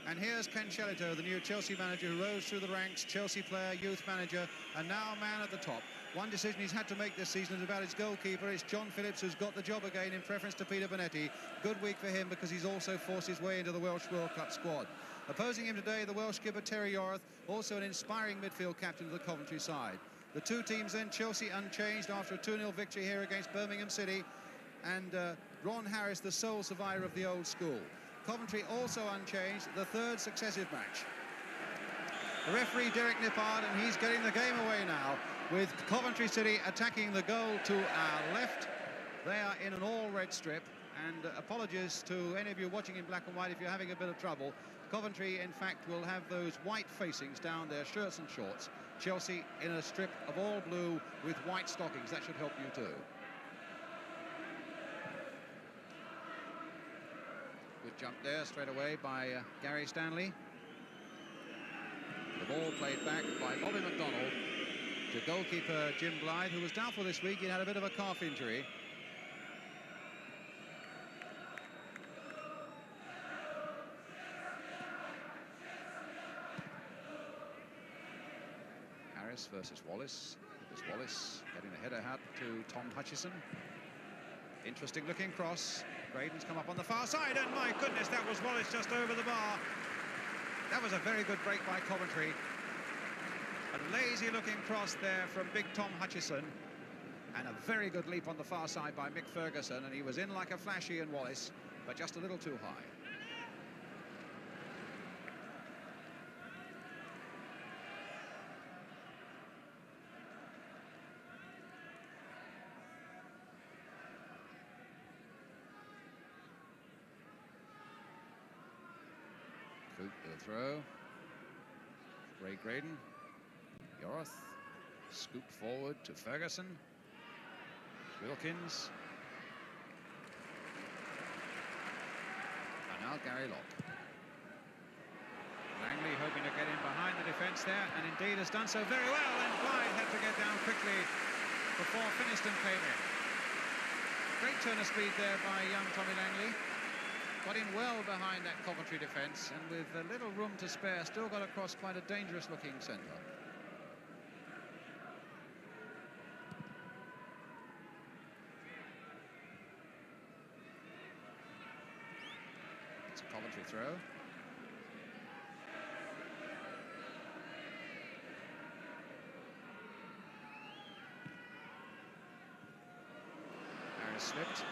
And here's Ken Shellito, the new Chelsea manager who rose through the ranks, Chelsea player, youth manager, and now man at the top. One decision he's had to make this season is about his goalkeeper. It's John Phillips who's got the job again in preference to Peter Bonetti. Good week for him because he's also forced his way into the Welsh World Cup squad. Opposing him today, the Welsh skipper Terry Yorath, also an inspiring midfield captain of the Coventry side. The two teams then, Chelsea unchanged after a 2-0 victory here against Birmingham City, and Ron Harris, the sole survivor of the old school. Coventry also unchanged, the third successive match. The referee, Derek Nippard, and he's getting the game away now, with Coventry City attacking the goal to our left. They are in an all-red strip, and apologies to any of you watching in black and white if you're having a bit of trouble. Coventry, in fact, will have those white facings down their shirts and shorts. Chelsea in a strip of all blue with white stockings. That should help you too. Good jump there straight away by Gary Stanley. The ball played back by Bobby McDonald to goalkeeper Jim Blythe, who was doubtful this week. He had a bit of a calf injury. Harris versus Wallace. Here's Wallace getting the header out to Tom Hutchison. Interesting looking cross. Graydon's come up on the far side, and my goodness, that was Wallace just over the bar. That was a very good break by Coventry. A lazy looking cross there from big Tom Hutchison, and a very good leap on the far side by Mick Ferguson, and he was in like a flash, Ian Wallace, but just a little too high. Coop with a throw. Ray Graydon. Yorath scooped forward to Ferguson. Wilkins. And now Gary Locke. Langley hoping to get in behind the defence there, and indeed has done so very well, and Blythe had to get down quickly before Finiston came in. Great turn of speed there by young Tommy Langley. Got in well behind that Coventry defence, and with a little room to spare, still got across quite a dangerous-looking centre. It's a Coventry throw. Harris slipped.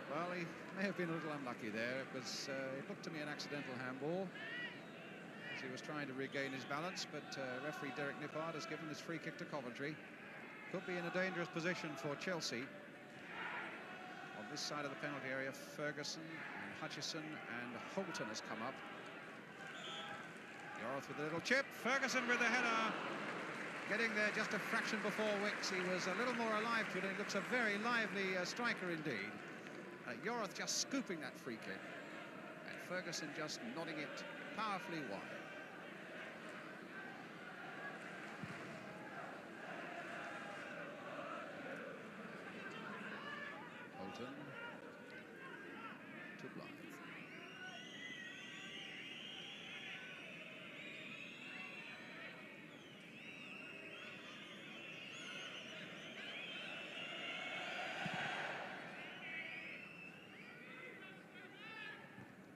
Well, he may have been a little unlucky there. It was, it looked to me an accidental handball as he was trying to regain his balance, but referee Derek Nippard has given this free kick to Coventry. Could be in a dangerous position for Chelsea. On this side of the penalty area, Ferguson and Hutchison and Holton has come up. Yorath with a little chip. Ferguson with the header. Getting there just a fraction before Wicks. He was a little more alive to it, and he looks a very lively striker indeed. Yorath just scooping that free kick, and Ferguson just nodding it powerfully wide. Holton to Blythe.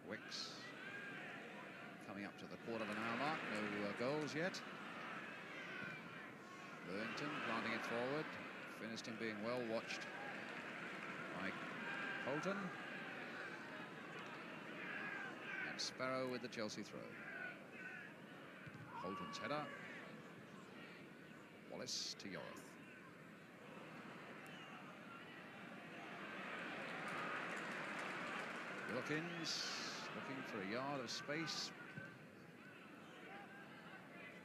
Wicks coming up to the quarter of an hour mark, no goals yet. Burlington planting it forward, Finiston being well watched by Holton. And Sparrow with the Chelsea throw. Holton's header. Wallace to Yorath. Wilkins looking for a yard of space.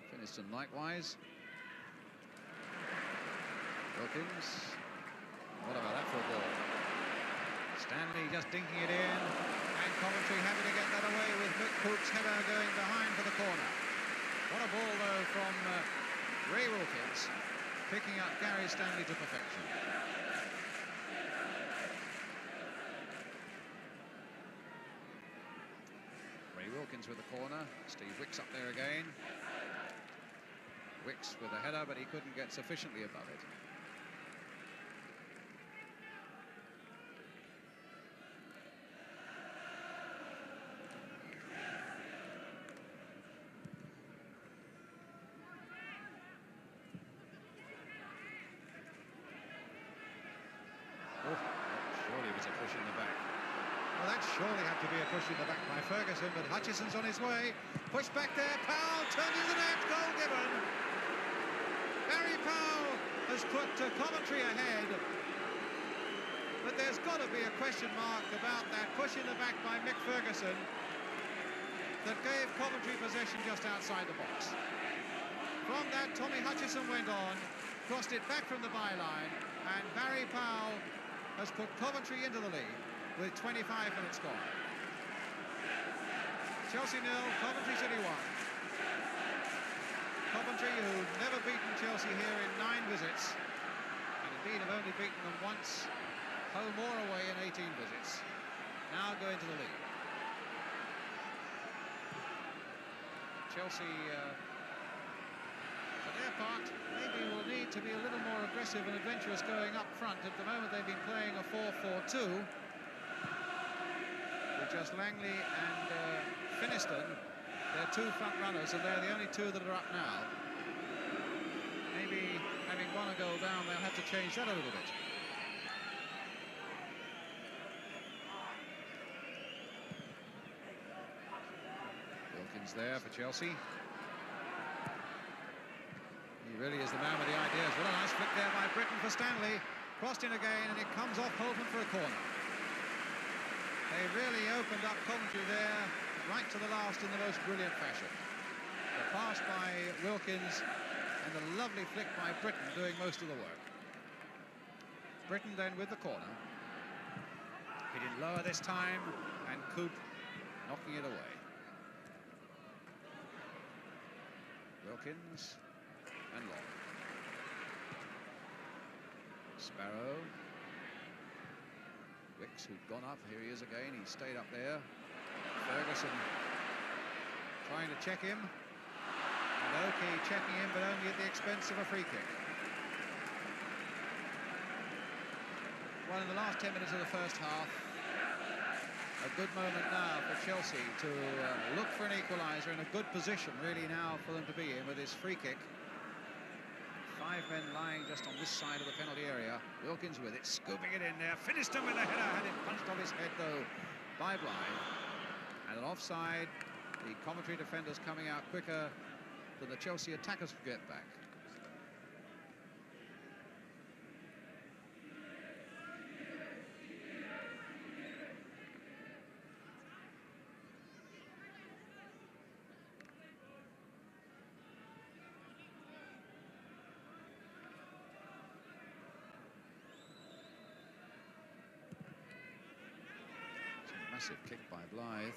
Finiston likewise. Wilkins. What about that for a ball? Stanley just dinking it in, and Coventry happy to get that away with Mick Coop's header going behind for the corner. What a ball though from Ray Wilkins, picking up Gary Stanley to perfection. Ray Wilkins Wilkins with the corner. Steve Wicks up there again. Wicks with a header, but he couldn't get sufficiently above it. Surely was a push in the back. Well, that surely had to be a push in the back by Ferguson, but Hutchison's on his way. Push back there, Powell turned into the net, goal given. Barry Powell has put Coventry ahead. But there's got to be a question mark about that push in the back by Mick Ferguson that gave Coventry possession just outside the box. From that, Tommy Hutchison went on, crossed it back from the byline, and Barry Powell has put Coventry into the lead with 25 minutes gone. Chelsea 0, Coventry City 1. Coventry, who've never beaten Chelsea here in 9 visits, and indeed have only beaten them once, home or away in 18 visits, now go into the lead. Chelsea, for their part, maybe will need to be a little more aggressive and adventurous going up front. At the moment, they've been playing a 4-4-2 with just Langley and Finiston. They're 2 front runners, and they're the only 2 that are up now. Maybe having one a goal down, they'll have to change that a little bit. Wilkins there for Chelsea. He really is the man with the ideas. What a nice flick there by Britton for Stanley. Crossed in again, and it comes off Holton for a corner. They really opened up Coventry there, right to the last in the most brilliant fashion. The pass by Wilkins and the lovely flick by Britton doing most of the work. Britton then with the corner. Hit it lower this time, and Coop knocking it away. Wilkins and Long. Sparrow. Wicks, who'd gone up, here he is again, he stayed up there. Ferguson trying to check him. And Oki checking him, but only at the expense of a free kick. Well, in the last 10 minutes of the first half, a good moment now for Chelsea to look for an equaliser, in a good position really now for them to be in with this free kick. 5 men lying just on this side of the penalty area. Wilkins with it, scooping it in there. Finiston with a header, had it punched off his head though by Blythe. And an offside, the Coventry defenders coming out quicker than the Chelsea attackers could get back. Massive kick by Blythe.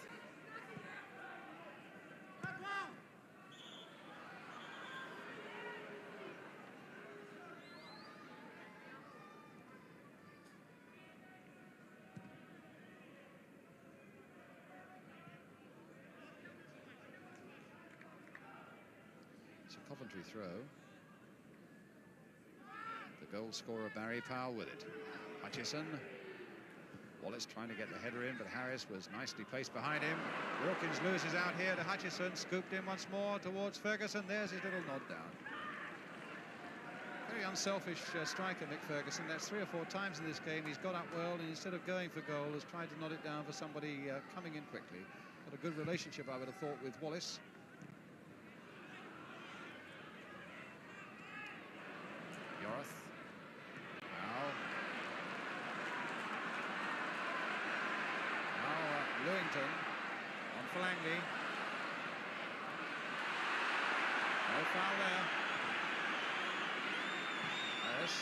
It's a Coventry throw. The goal scorer Barry Powell with it. Hutchison. Wallace trying to get the header in, but Harris was nicely placed behind him. Wilkins loses out here to Hutchison, scooped in once more towards Ferguson. There's his little nod down. Very unselfish striker, Mick Ferguson. That's 3 or 4 times in this game he's got up well, and instead of going for goal, has tried to nod it down for somebody coming in quickly. Got a good relationship, I would have thought, with Wallace. Yorath. Lewington on for Langley. No foul there. Harris.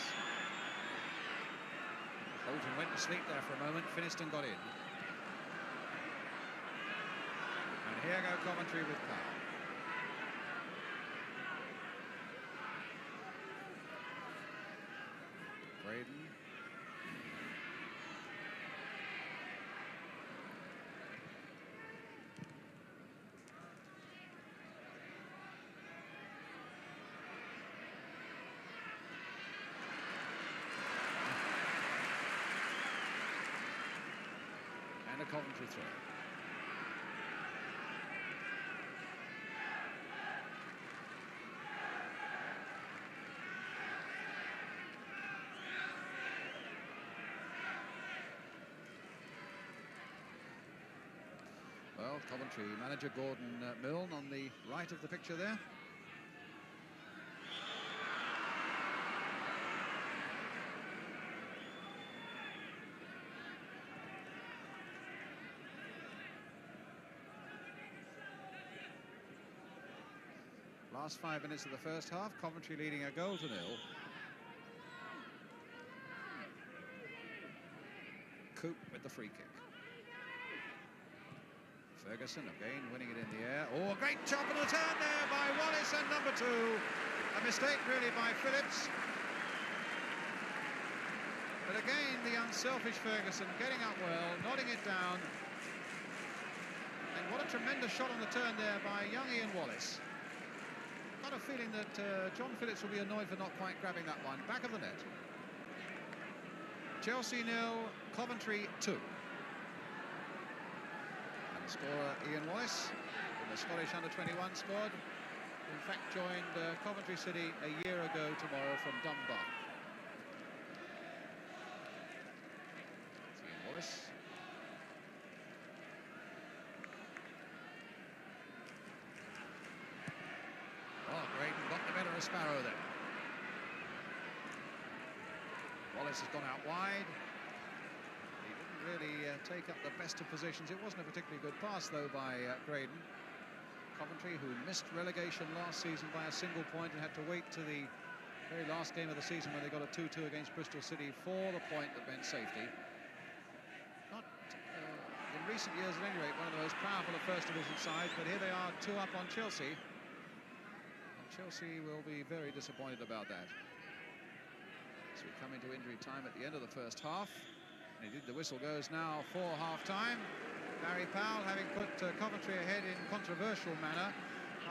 Holton went to sleep there for a moment. Finiston got in. And here go Coventry with Powell. Braden. Coventry throw. Well, Coventry manager Gordon Milne on the right of the picture there. Last 5 minutes of the first half, Coventry leading a goal to nil. Coop with the free kick. Ferguson again winning it in the air. Oh, a great chop and a turn there by Wallace and number 2. A mistake really by Phillips. But again, the unselfish Ferguson getting up well, nodding it down. And what a tremendous shot on the turn there by young Ian Wallace. Got a feeling that John Phillips will be annoyed for not quite grabbing that one. Back of the net. Chelsea 0, Coventry 2. Scorer Ian Wallace from the Scottish under-21 squad. In fact, joined Coventry City a year ago tomorrow from Dunbar. Ian Wallace. Oh, Graydon got the better of Sparrow there. Wallace has gone out wide. Really take up the best of positions. It wasn't a particularly good pass though by Graydon. Coventry, who missed relegation last season by a single point and had to wait to the very last game of the season when they got a 2-2 against Bristol City for the point that meant safety. Not in recent years at any rate one of the most powerful of first division sides, but here they are 2 up on Chelsea, and Chelsea will be very disappointed about that. So we come into injury time at the end of the first half. Indeed, the whistle goes now for half-time. Barry Powell having put Coventry ahead in controversial manner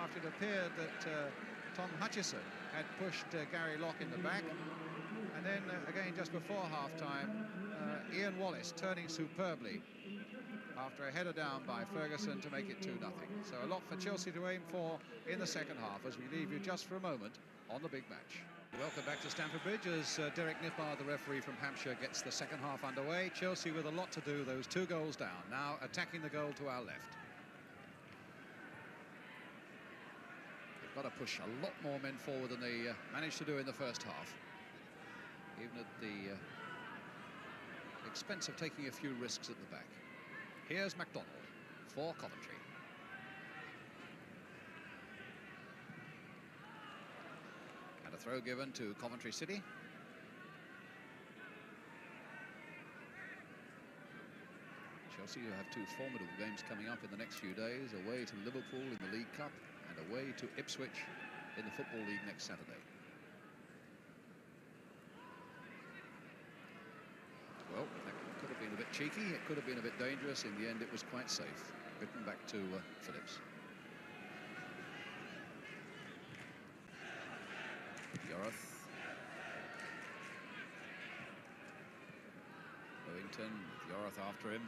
after it appeared that Tom Hutchison had pushed Gary Locke in the back. And then again, just before half-time, Ian Wallace turning superbly after a header down by Ferguson to make it 2-0. So a lot for Chelsea to aim for in the second half as we leave you just for a moment on the big match. Welcome back to Stamford Bridge as Derek Nippard, the referee from Hampshire, gets the second half underway. Chelsea with a lot to do, those 2 goals down, now attacking the goal to our left. They've got to push a lot more men forward than they managed to do in the first half, even at the expense of taking a few risks at the back. Here's MacDonald for Coventry. And a throw given to Coventry City. Chelsea, who have 2 formidable games coming up in the next few days, away to Liverpool in the League Cup and away to Ipswich in the Football League next Saturday. Well, that could have been a bit cheeky, it could have been a bit dangerous. In the end, it was quite safe. Written back to Phillips. Yorath. Wellington, Yorath after him.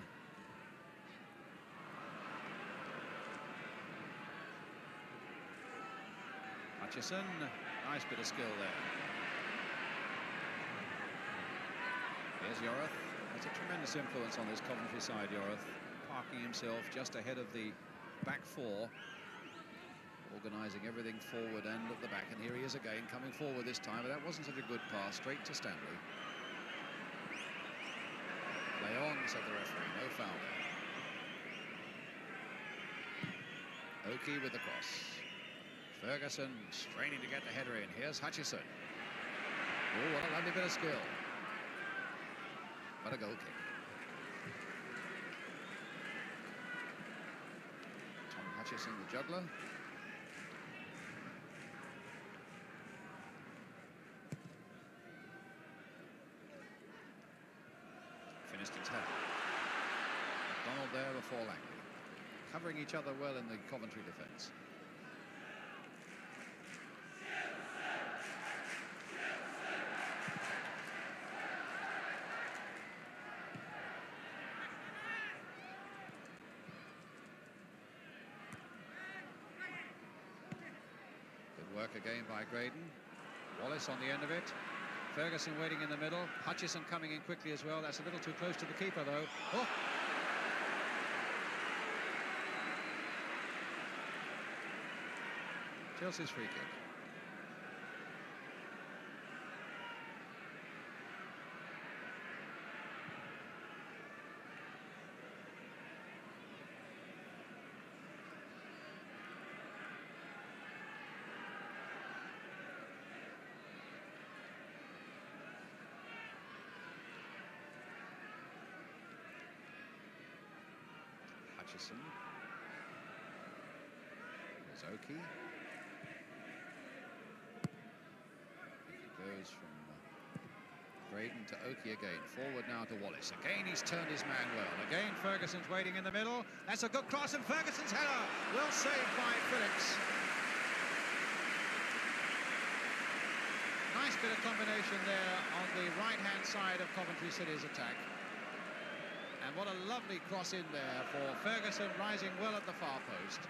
Hutchison, nice bit of skill there. Here's Yorath. That's a tremendous influence on this Coventry side, Yorath, parking himself just ahead of the back 4, organising everything forward and at the back. And here he is again, coming forward this time, but that wasn't such a good pass, straight to Stanley. Play on, said the referee, no foul there. Oakey with the cross. Ferguson straining to get the header in. Here's Hutchison. Oh, what a lovely bit of skill. But a goal kick. Tom Hutchison, the juggler. Finished in 10. MacDonald there before Langley. Covering each other well in the Coventry defence. Work again by Graydon. Wallace on the end of it. Ferguson waiting in the middle. Hutchison coming in quickly as well. That's a little too close to the keeper, though. Oh! Chelsea's free kick. Hutchison. There's Oki. It goes from Graydon to Oki again. Forward now to Wallace. Again, he's turned his man well. Again, Ferguson's waiting in the middle. That's a good cross, and Ferguson's header. Well saved by Phillips. Nice bit of combination there on the right-hand side of Coventry City's attack. And what a lovely cross in there for Ferguson, rising well at the far post.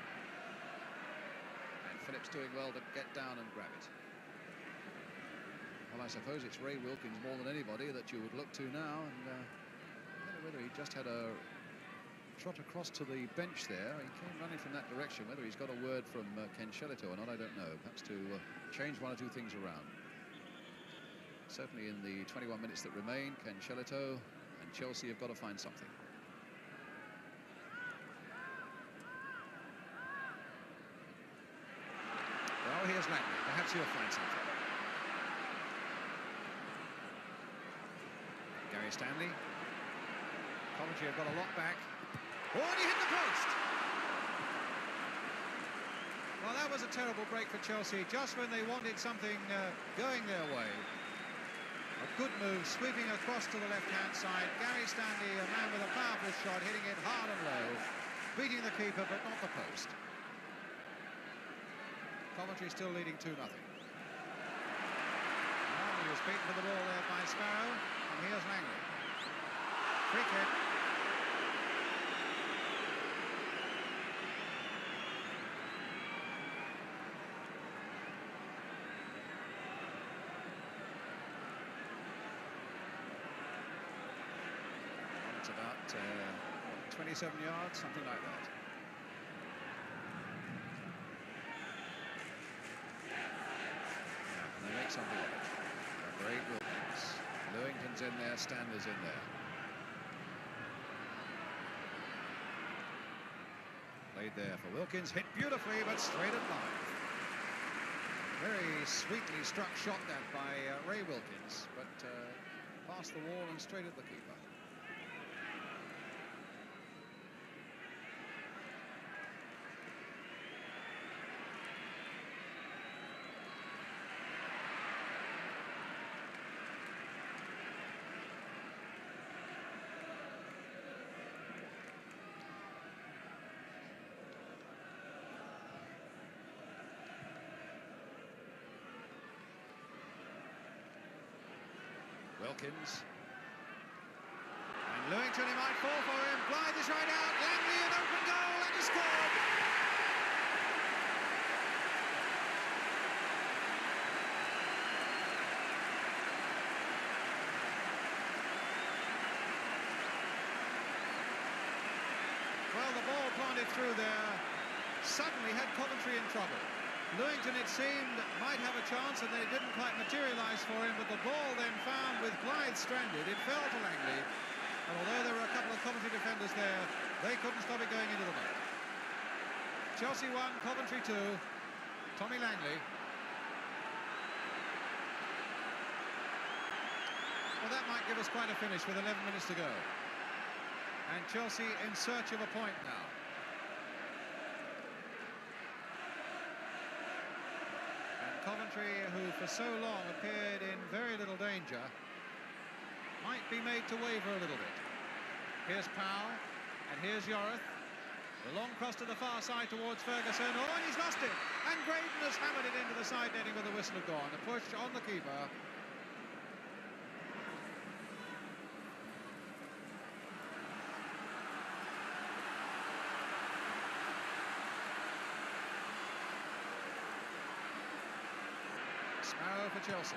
And Phillips doing well to get down and grab it. Well, I suppose it's Ray Wilkins more than anybody that you would look to now. And I don't know whether he just had a trot across to the bench there. He came running from that direction. Whether he's got a word from Ken Shellito or not, I don't know. Perhaps to change one or two things around. Certainly in the 21 minutes that remain, Ken Shellito and Chelsea have got to find something. Well, here's Langley. Perhaps he'll find something. Gary Stanley. Coventry have got a lot back. Oh, and he hit the post! Well, that was a terrible break for Chelsea, just when they wanted something going their way. A good move, sweeping across to the left-hand side. Gary Stanley, a man with a powerful shot, hitting it hard and low, beating the keeper, but not the post. Coventry still leading 2-0. He was beaten for the ball there by Sparrow, and here's Langley. Free kick. It's about 27 yards, something like that. And they make something of it. A great Wilkins. Lewington's in there, Stanley's in there. Played there for Wilkins, hit beautifully, but straight at line. Very sweetly struck shot that by Ray Wilkins, but past the wall and straight at the keeper. Wilkins. And Lewington, he might fall for him. Blythe is right out. Langley, an open goal, and he scored. Well, the ball planted through there suddenly had Coventry in trouble. Lewington, it seemed, might have a chance, and they didn't quite materialise for him, but the ball then found with Blythe stranded. It fell to Langley, and although there were a couple of Coventry defenders there, they couldn't stop it going into the net. Chelsea 1, Coventry 2. Tommy Langley. Well, that might give us quite a finish with 11 minutes to go. And Chelsea in search of a point now. Coventry, who for so long appeared in very little danger, might be made to waver a little bit. Here's Powell, and here's Yorith. The long cross to the far side towards Ferguson. Oh, and he's lost it. And Graydon has hammered it into the side netting with the whistle gone. A push on the keeper. Sparrow for Chelsea.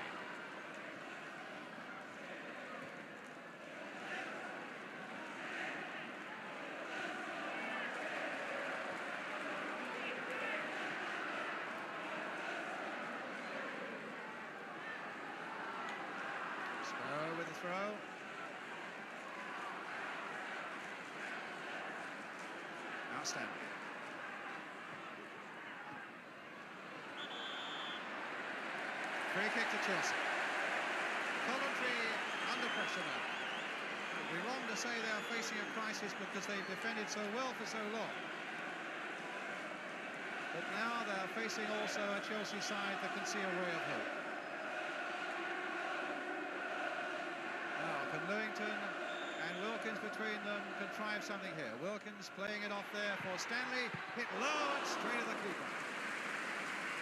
Sparrow with the throw. Outstanding. Free kick to Chelsea. Coventry under pressure now. It would be wrong to say they are facing a crisis because they've defended so well for so long. But now they're facing also a Chelsea side that can see a ray of hope. Now, can Lewington and Wilkins between them contrive something here? Wilkins playing it off there for Stanley. Hit low and straight at the keeper.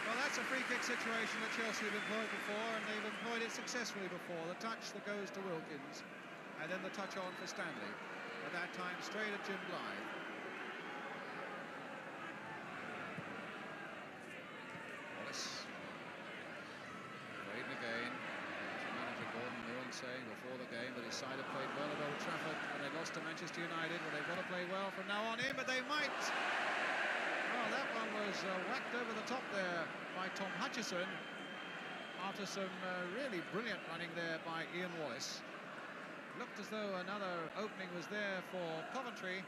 Well, that's a free kick situation that Chelsea have employed before, and they've employed it successfully before. The touch that goes to Wilkins, and then the touch on for Stanley. At that time, straight at Jim Blythe. Wallace. Braden again. Manager Gordon Milne saying before the game that his side have played well at Old Trafford when they lost to Manchester United. Well, they've got to play well from now on in, but they might. Oh, that one was whacked over the top there by Tom Hutchison after some really brilliant running there by Ian Wallace. Looked as though another opening was there for Coventry,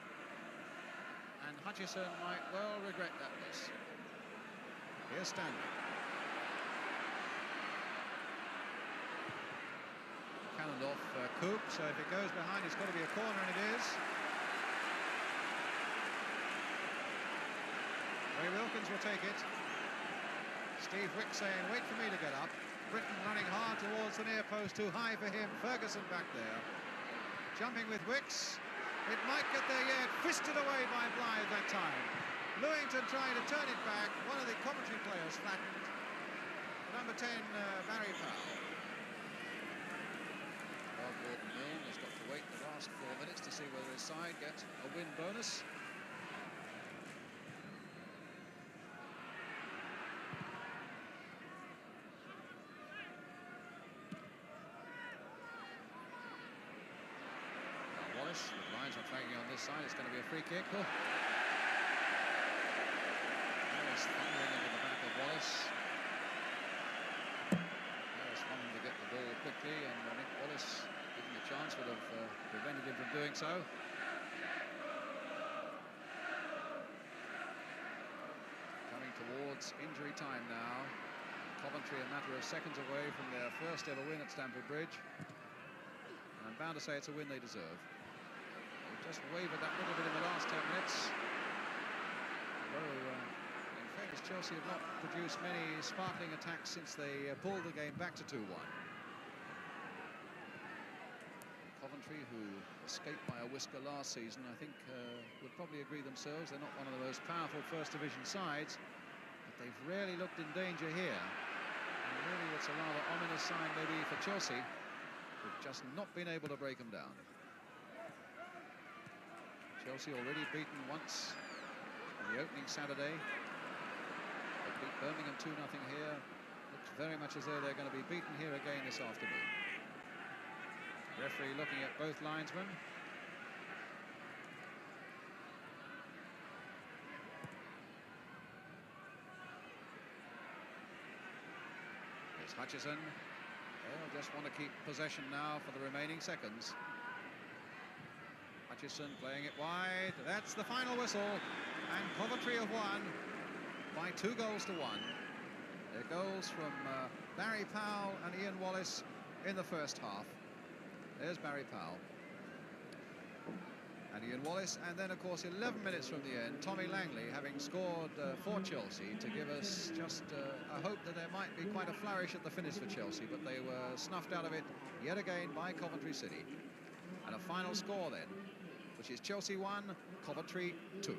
and Hutchison might well regret that miss. Here's Stanley. Cannoned off Coop, so if it goes behind, it's got to be a corner, and it is. Ray Wilkins will take it. Steve Wick saying, wait for me to get up. Britton running hard towards the near post, too high for him. Ferguson back there. Jumping with Wicks. It might get there yet. Fisted away by Blythe that time. Lewington trying to turn it back. One of the Coventry players flattened. Number 10, Barry Powell. Well, Gordon Milne has got to wait the last 4 minutes to see whether his side gets a win bonus. The lines are flagging on this side. It's going to be a free kick. Oh. Harris thundering into the back of Wallace. Harris wanting to get the ball quickly, and I think Wallace, given the chance, would have prevented him from doing so. Coming towards injury time now. Coventry a matter of seconds away from their first ever win at Stamford Bridge. And I'm bound to say it's a win they deserve. Just wavered that little bit in the last 10 minutes. Although, in fairness, Chelsea have not produced many sparkling attacks since they pulled the game back to 2-1. Coventry, who escaped by a whisker last season, I think would probably agree themselves. They're not one of the most powerful First Division sides, but they've rarely looked in danger here. And really, it's a rather ominous sign maybe for Chelsea, who've just not been able to break them down. Chelsea already beaten once on the opening Saturday. They beat Birmingham 2-0 here. Looks very much as though they're going to be beaten here again this afternoon. Referee looking at both linesmen. Here's Hutchison. They'll just want to keep possession now for the remaining seconds. Hutchison playing it wide. That's the final whistle, and Coventry have won by 2 goals to 1. Their goals from Barry Powell and Ian Wallace in the first half. There's Barry Powell and Ian Wallace, and then of course 11 minutes from the end, Tommy Langley having scored for Chelsea to give us just a hope that there might be quite a flourish at the finish for Chelsea, but they were snuffed out of it yet again by Coventry City. And a final score then, which is Chelsea 1, Coventry 2.